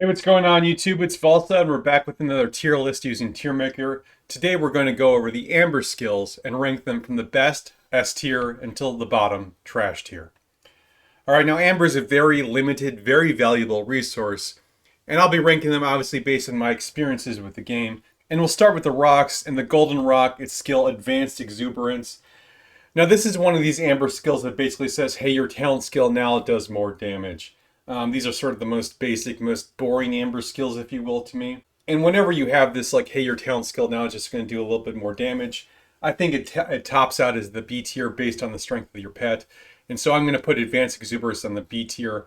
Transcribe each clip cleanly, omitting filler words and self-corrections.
Hey, what's going on YouTube? It's Volta, and we're back with another tier list using Tier Maker. Today we're going to go over the Amber skills and rank them from the best, S tier, until the bottom, trash tier. Alright, now Amber is a very limited, very valuable resource, and I'll be ranking them obviously based on my experiences with the game. And we'll start with the rocks, and the Golden Rock, its skill Advanced Exuberance. Now this is one of these Amber skills that basically says, hey, your talent skill now does more damage. These are sort of the most basic, most boring Amber skills, if you will, to me. And whenever you have this, like, hey, your talent skill now is just going to do a little bit more damage, I think it tops out as the B tier based on the strength of your pet. And so I'm going to put Advanced Exuberance on the B tier.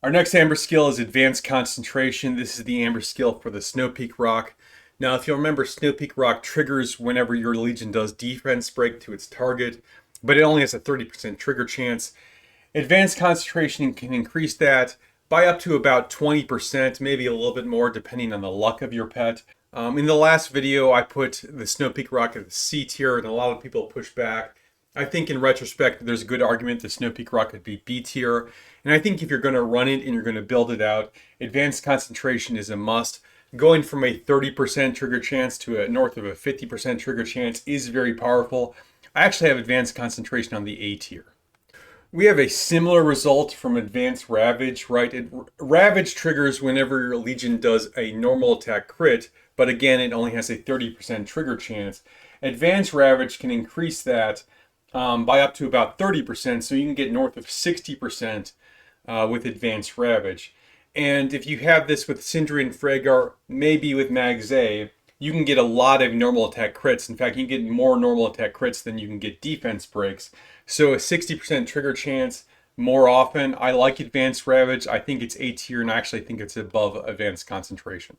Our next Amber skill is Advanced Concentration. This is the Amber skill for the Snow Peak Rock. Now, if you'll remember, Snow Peak Rock triggers whenever your Legion does defense break to its target, but it only has a 30% trigger chance. Advanced Concentration can increase that by up to about 20%, maybe a little bit more depending on the luck of your pet. In the last video, I put the Snow Peak Rock at the C tier, and a lot of people pushed back. I think in retrospect, there's a good argument the Snow Peak Rock could be B tier. And I think if you're going to run it and you're going to build it out, Advanced Concentration is a must. Going from a 30% trigger chance to a north of a 50% trigger chance is very powerful. I actually have Advanced Concentration on the A tier. We have a similar result from Advanced Ravage, right? Ravage triggers whenever your Legion does a normal attack crit, but again, it only has a 30% trigger chance. Advanced Ravage can increase that by up to about 30%, so you can get north of 60% with Advanced Ravage. And if you have this with Sindri and Freygar, maybe with Magzay, you can get a lot of normal attack crits. In fact, you can get more normal attack crits than you can get defense breaks. So a 60% trigger chance more often. I like Advanced Ravage. I think it's A tier, and I actually think it's above Advanced Concentration.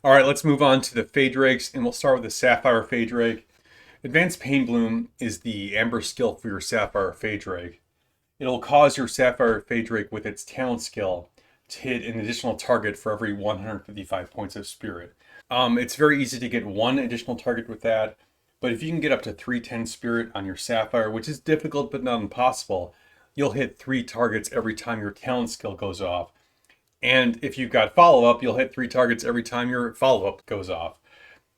All right, let's move on to the Fade Drakes, and we'll start with the Sapphire Fade Drake. Advanced Pain Bloom is the Amber skill for your Sapphire Fade Drake. It'll cause your Sapphire Fade Drake with its talent skill to hit an additional target for every 155 points of spirit. It's very easy to get one additional target with that, but if you can get up to 310 spirit on your Sapphire, which is difficult but not impossible, you'll hit 3 targets every time your talent skill goes off. And if you've got follow-up, you'll hit 3 targets every time your follow-up goes off.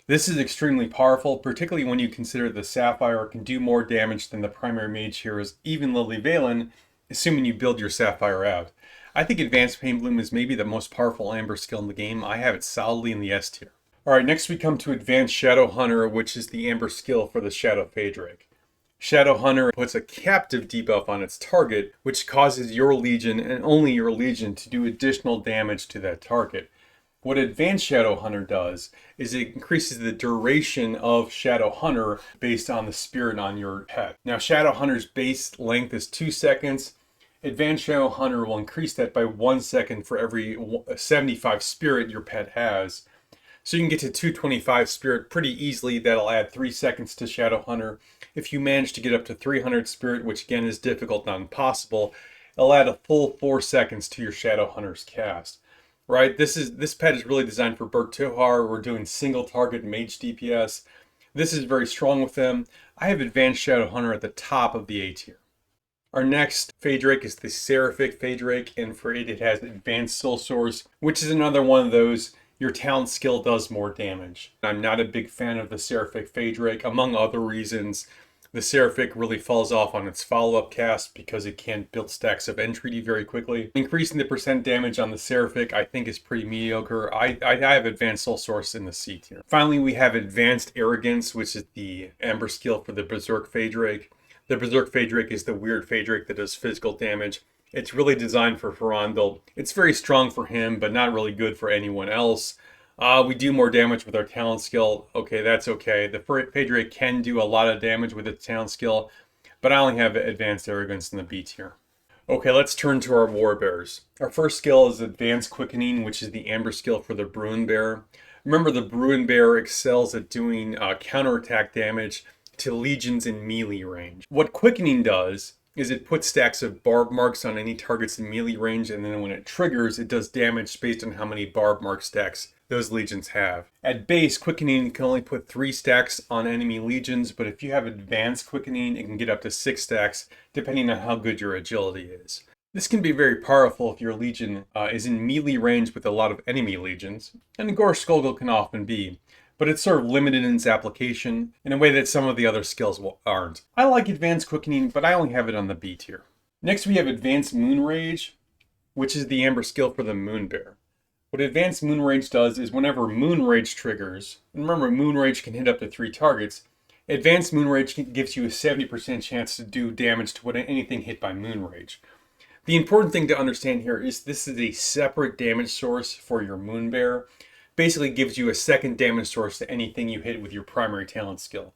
This is extremely powerful, particularly when you consider the Sapphire can do more damage than the primary mage heroes, even Lily Valen, assuming you build your Sapphire out. I think Advanced Pain Bloom is maybe the most powerful Amber skill in the game. I have it solidly in the S tier. Alright, next we come to Advanced Shadow Hunter, which is the Amber skill for the Shadow Fade Drake. Shadow Hunter puts a captive debuff on its target, which causes your Legion, and only your Legion, to do additional damage to that target. What Advanced Shadow Hunter does is it increases the duration of Shadow Hunter based on the spirit on your pet. Now, Shadow Hunter's base length is 2 seconds. Advanced Shadow Hunter will increase that by 1 second for every 75 spirit your pet has. So you can get to 225 spirit pretty easily. That'll add 3 seconds to Shadow Hunter. If you manage to get up to 300 spirit, which again is difficult, not impossible, it'll add a full 4 seconds to your Shadow Hunter's cast. Right? This pet is really designed for Berk Tohar. We're doing single target mage DPS. This is very strong with them. I have Advanced Shadow Hunter at the top of the A tier. Our next Fade Drake is the Seraphic Fade Drake, and for it, it has Advanced Soul Source, which is another one of those, your talent skill does more damage. I'm not a big fan of the Seraphic Fade Drake, among other reasons. The Seraphic really falls off on its follow-up cast because it can't build stacks of entreaty very quickly. Increasing the percent damage on the Seraphic, I think, is pretty mediocre. I have Advanced Soul Source in the C tier. Finally, we have Advanced Arrogance, which is the Amber skill for the Berserk Fade Drake. The Berserk Fade Drake is the weird Fade Drake that does physical damage. It's really designed for Ferondel. It's very strong for him, but not really good for anyone else. We do more damage with our talent skill. Okay, that's okay. The Fade Drake can do a lot of damage with its talent skill, but I only have Advanced Arrogance in the B tier. Okay, let's turn to our War Bears. Our first skill is Advanced Quickening, which is the Amber skill for the Bruin Bear. Remember, the Bruin Bear excels at doing counterattack damage to legions in melee range. What Quickening does is it puts stacks of barb marks on any targets in melee range, and then when it triggers, it does damage based on how many barb mark stacks those legions have. At base, Quickening can only put 3 stacks on enemy legions, but if you have Advanced Quickening, it can get up to 6 stacks, depending on how good your agility is. This can be very powerful if your legion is in melee range with a lot of enemy legions, and Gore Skullgirl can often be, but it's sort of limited in its application in a way that some of the other skills aren't. I like Advanced Quickening, but I only have it on the B tier. Next we have Advanced Moon Rage, which is the Amber skill for the Moon Bear. What Advanced Moon Rage does is whenever Moon Rage triggers, and remember Moon Rage can hit up to 3 targets, Advanced Moon Rage gives you a 70% chance to do damage to anything hit by Moon Rage. The important thing to understand here is this is a separate damage source for your Moon Bear. Basically gives you a second damage source to anything you hit with your primary talent skill.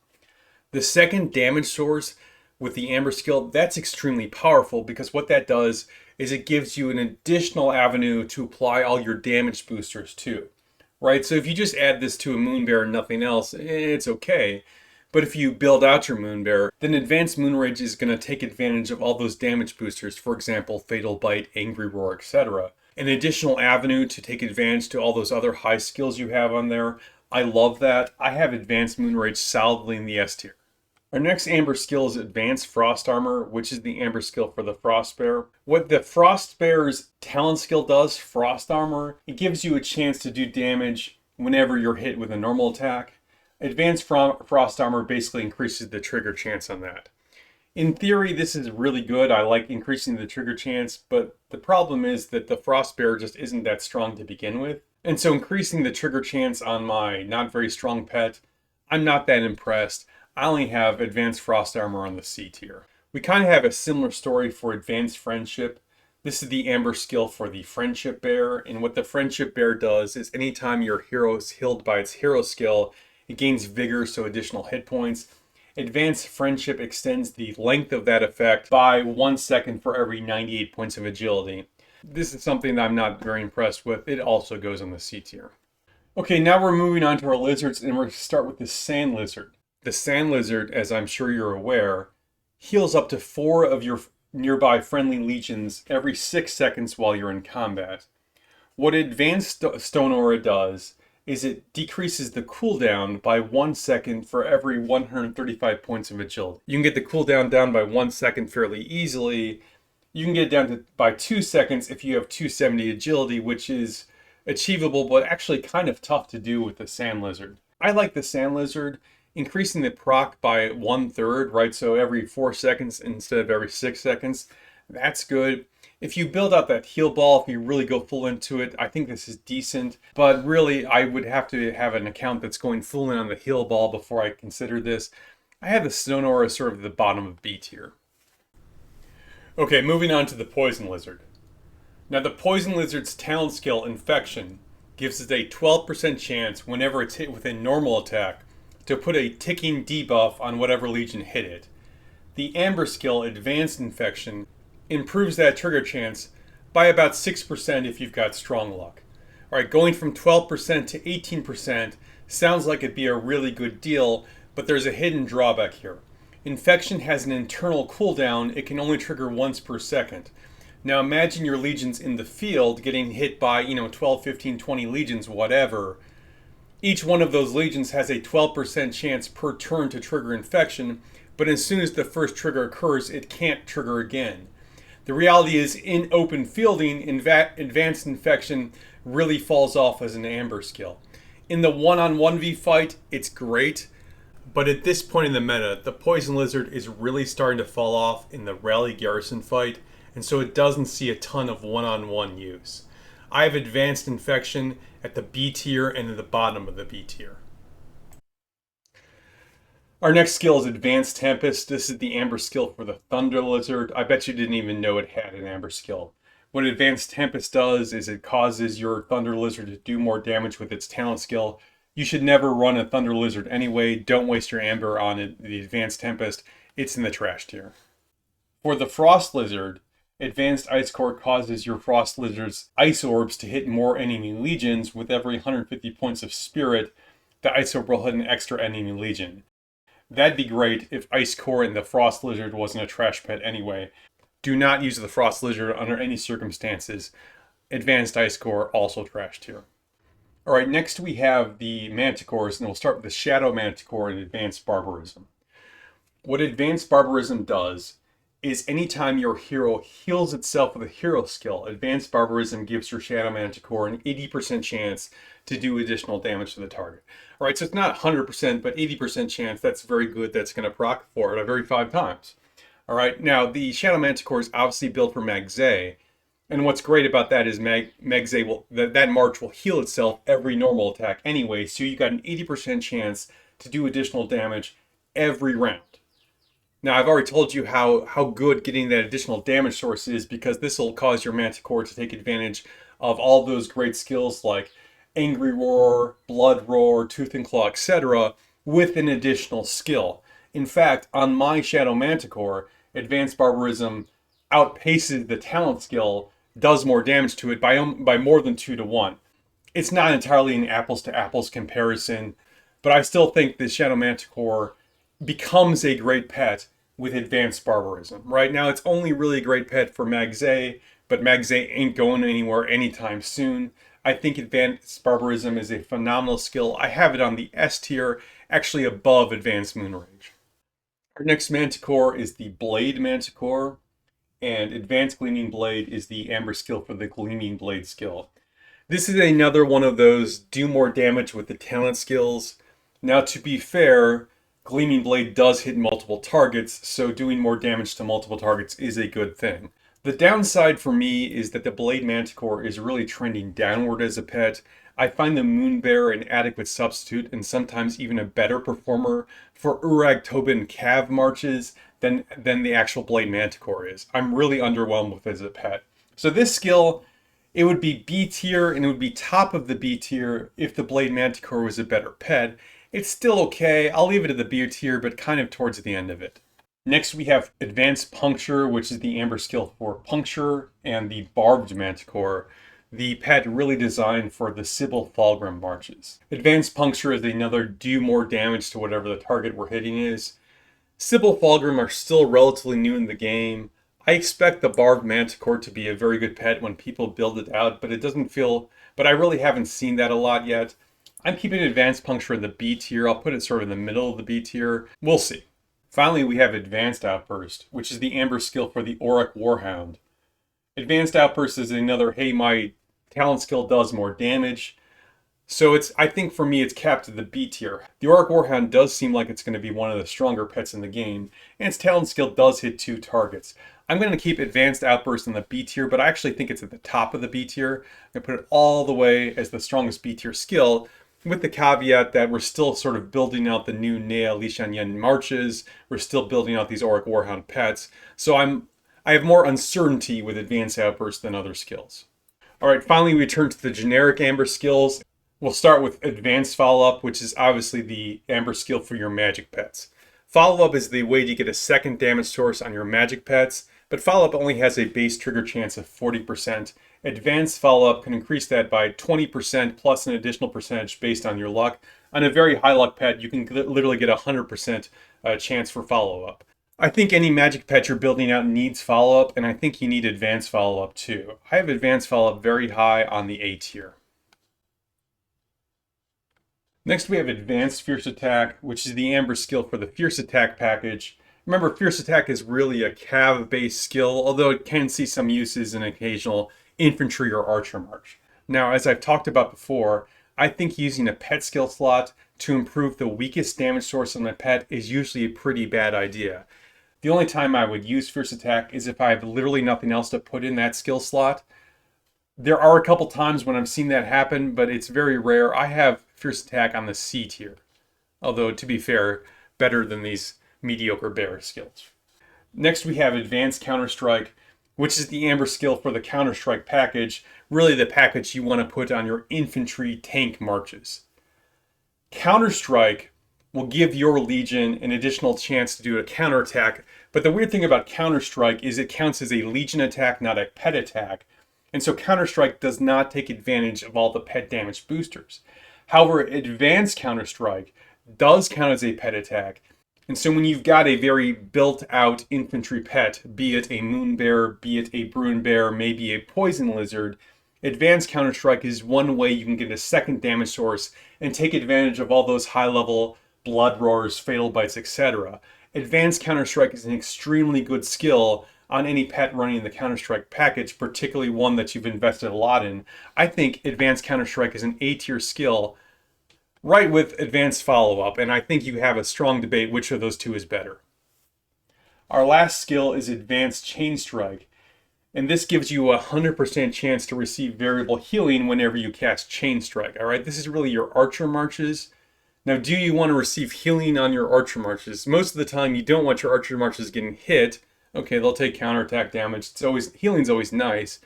The second damage source with the Amber skill, that's extremely powerful because what that does is it gives you an additional avenue to apply all your damage boosters to, right? So if you just add this to a Moon Bear and nothing else, it's okay. But if you build out your Moon Bear, then Advanced Moon Rage is going to take advantage of all those damage boosters, for example, Fatal Bite, Angry Roar, etc. An additional avenue to take advantage to all those other high skills you have on there. I love that. I have Advanced Moon Rage solidly in the S tier. Our next Amber skill is Advanced Frost Armor, which is the Amber skill for the Frost Bear. What the Frost Bear's talent skill does, Frost Armor, it gives you a chance to do damage whenever you're hit with a normal attack. Advanced Frost Armor basically increases the trigger chance on that. In theory, this is really good. I like increasing the trigger chance, but the problem is that the Frost Bear just isn't that strong to begin with. And so increasing the trigger chance on my not very strong pet, I'm not that impressed. I only have Advanced Frost Armor on the C tier. We kind of have a similar story for Advanced Friendship. This is the Amber skill for the Friendship Bear, and what the Friendship Bear does is anytime your hero is healed by its hero skill, it gains vigor, so additional hit points. Advanced Friendship extends the length of that effect by 1 second for every 98 points of agility. This is something that I'm not very impressed with. It also goes on the C tier. Okay, now we're moving on to our lizards, and we're going to start with the Sand Lizard. The Sand Lizard, as I'm sure you're aware, heals up to 4 of your nearby friendly legions every 6 seconds while you're in combat. What Advanced Stone Aura does is it decreases the cooldown by 1 second for every 135 points of agility. You can get the cooldown down by 1 second fairly easily. You can get it down by 2 seconds if you have 270 agility, which is achievable, but actually kind of tough to do with the Sand Lizard. I like the Sand Lizard. Increasing the proc by 1/3, right? So every 4 seconds instead of every 6 seconds. That's good. If you build out that heal ball, if you really go full into it, I think this is decent. But really, I would have to have an account that's going full in on the heal ball before I consider this. I have the Stone Aura sort of at the bottom of B tier. Okay, moving on to the Poison Lizard. Now the Poison Lizard's talent skill, Infection, gives it a 12% chance whenever it's hit with a normal attack to put a ticking debuff on whatever legion hit it. The Amber skill, Advanced Infection, improves that trigger chance by about 6% if you've got strong luck. Alright, going from 12% to 18% sounds like it'd be a really good deal, but there's a hidden drawback here. Infection has an internal cooldown, it can only trigger once per second. Now imagine your legions in the field getting hit by, 12, 15, 20 legions, whatever. Each one of those legions has a 12% chance per turn to trigger Infection, but as soon as the first trigger occurs, it can't trigger again. The reality is, in open fielding, Advanced Infection really falls off as an Amber skill. In the 1-on-1v fight, it's great, but at this point in the meta, the Poison Lizard is really starting to fall off in the Rally Garrison fight, and so it doesn't see a ton of 1-on-1 use. I have Advanced Infection at the B tier and at the bottom of the B tier. Our next skill is Advanced Tempest. This is the Amber skill for the Thunder Lizard. I bet you didn't even know it had an Amber skill. What Advanced Tempest does is it causes your Thunder Lizard to do more damage with its talent skill. You should never run a Thunder Lizard anyway. Don't waste your Amber on it, the Advanced Tempest. It's in the trash tier. For the Frost Lizard, Advanced Ice Core causes your Frost Lizard's Ice Orbs to hit more enemy legions. With every 150 points of Spirit, the Ice Orb will hit an extra enemy legion. That'd be great if Ice Core and the Frost Lizard wasn't a trash pet anyway. Do not use the Frost Lizard under any circumstances. Advanced Ice Core, also trash tier. Alright, next we have the Manticores, and we'll start with the Shadow Manticore and Advanced Barbarism. What Advanced Barbarism does is anytime your hero heals itself with a hero skill, Advanced Barbarism gives your Shadow Manticore an 80% chance to do additional damage to the target. All right, so it's not 100%, but 80% chance. That's very good. That's going to proc for it every 5 times. All right, now the Shadow Manticore is obviously built for Magzay, and what's great about that is Magzay will that march will heal itself every normal attack anyway, so you got an 80% chance to do additional damage every round. Now, I've already told you how good getting that additional damage source is, because this will cause your Manticore to take advantage of all those great skills like Angry Roar, Blood Roar, Tooth and Claw, etc. with an additional skill. In fact, on my Shadow Manticore, Advanced Barbarism outpaces the talent skill, does more damage to it by more than 2 to 1. It's not entirely an apples to apples comparison, but I still think the Shadow Manticore becomes a great pet with Advanced Barbarism. Right now, it's only really a great pet for Magzay, but Magzay ain't going anywhere anytime soon. I think Advanced Barbarism is a phenomenal skill. I have it on the S tier, actually above Advanced Moonrage. Our next Manticore is the Blade Manticore, and Advanced Gleaming Blade is the Amber skill for the Gleaming Blade skill. This is another one of those do more damage with the talent skills. Now, to be fair, Gleaming Blade does hit multiple targets, so doing more damage to multiple targets is a good thing. The downside for me is that the Blade Manticore is really trending downward as a pet. I find the Moonbear an adequate substitute and sometimes even a better performer for Urag Tobin Cav marches than the actual Blade Manticore is. I'm really underwhelmed with it as a pet. So this skill, it would be B tier, and it would be top of the B tier if the Blade Manticore was a better pet. It's still okay. I'll leave it at the B tier, but kind of towards the end of it. Next, we have Advanced Puncture, which is the Amber skill for Puncture, and the Barbed Manticore, the pet really designed for the Sybil Fulgrim marches. Advanced Puncture is another do more damage to whatever the target we're hitting is. Sybil Fulgrim are still relatively new in the game. I expect the Barbed Manticore to be a very good pet when people build it out, but I really haven't seen that a lot yet. I'm keeping Advanced Puncture in the B tier. I'll put it sort of in the middle of the B tier. We'll see. Finally, we have Advanced Outburst, which is the Amber skill for the Auric Warhound. Advanced Outburst is another, hey, my talent skill does more damage. So I think for me, it's capped at the B tier. The Auric Warhound does seem like it's going to be one of the stronger pets in the game, and its talent skill does hit 2 targets. I'm going to keep Advanced Outburst in the B tier, but I actually think it's at the top of the B tier. I'm going to put it all the way as the strongest B tier skill, with the caveat that we're still sort of building out the new Nea Lishanyen marches. We're still building out these Auric Warhound pets. So I have more uncertainty with Advanced Outburst than other skills. All right, finally we turn to the generic Amber skills. We'll start with Advanced Follow-Up, which is obviously the Amber skill for your magic pets. Follow-Up is the way to get a second damage source on your magic pets, but Follow-Up only has a base trigger chance of 40%. Advanced Follow-Up can increase that by 20% plus an additional percentage based on your luck. On a very high luck pet, you can literally get a 100% chance for Follow-Up. I think any magic pet you're building out needs Follow-Up, and I think you need Advanced Follow-Up too. I have Advanced Follow-Up very high on the A tier. Next, we have Advanced Fierce Attack, which is the Amber skill for the Fierce Attack package. Remember, Fierce Attack is really a cav-based skill, although it can see some uses in occasional infantry or archer march. Now, as I've talked about before, I think using a pet skill slot to improve the weakest damage source on my pet is usually a pretty bad idea. The only time I would use Fierce Attack is if I have literally nothing else to put in that skill slot. There are a couple times when I've seen that happen, but it's very rare. I have Fierce Attack on the C tier, although to be fair, better than these mediocre bear skills. Next, we have Advanced CounterStrike, which is the Amber skill for the CounterStrike package, really the package you want to put on your infantry tank marches. CounterStrike will give your Legion an additional chance to do a counterattack, but the weird thing about CounterStrike is it counts as a Legion attack, not a pet attack, and so CounterStrike does not take advantage of all the pet damage boosters. However, Advanced CounterStrike does count as a pet attack, and so when you've got a very built-out infantry pet, be it a Moonbear, be it a Bruin Bear, maybe a Poison Lizard, Advanced CounterStrike is one way you can get a second damage source and take advantage of all those high-level Blood Roars, Fatal Bites, etc. Advanced CounterStrike is an extremely good skill on any pet running the CounterStrike package, particularly one that you've invested a lot in. I think Advanced CounterStrike is an A-tier skill, right with Advanced Follow-Up, and I think you have a strong debate which of those two is better. Our last skill is Advanced Chain Strike, and this gives you a 100% chance to receive variable healing whenever you cast Chain Strike. All right, this is really your Archer Marches. Now, do you want to receive healing on your Archer Marches? Most of the time, you don't want your Archer Marches getting hit. Okay, they'll take counterattack damage. Healing's always nice,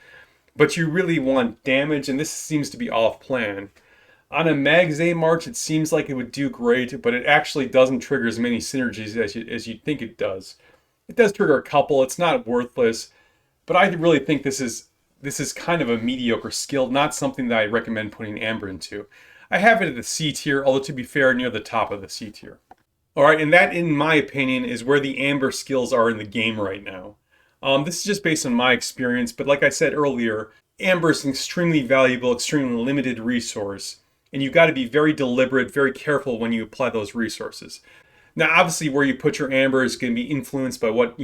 but you really want damage, and this seems to be off plan. On a Mag's A March, it seems like it would do great, but it actually doesn't trigger as many synergies as you'd think it does. It does trigger a couple. It's not worthless, but I really think this is kind of a mediocre skill, not something that I recommend putting Amber into. I have it at the C tier, although to be fair, near the top of the C tier. Alright, and that, in my opinion, is where the Amber skills are in the game right now. This is just based on my experience, but like I said earlier, Amber is an extremely valuable, extremely limited resource, and you've got to be very deliberate, very careful when you apply those resources. Now, obviously, where you put your Amber is going to be influenced by what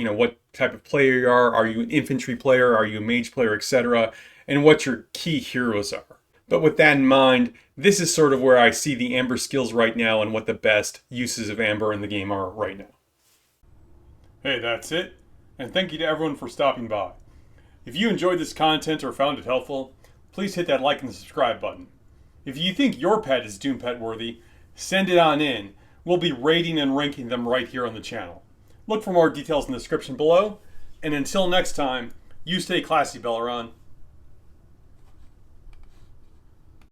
type of player you are. Are you an infantry player? Are you a mage player, etc.? And what your key heroes are. But with that in mind, this is sort of where I see the Amber skills right now and what the best uses of Amber in the game are right now. Hey, that's it. And thank you to everyone for stopping by. If you enjoyed this content or found it helpful, please hit that like and subscribe button. If you think your pet is Doom Pet worthy, send it on in. We'll be rating and ranking them right here on the channel. Look for more details in the description below. And until next time, you stay classy, Belleron.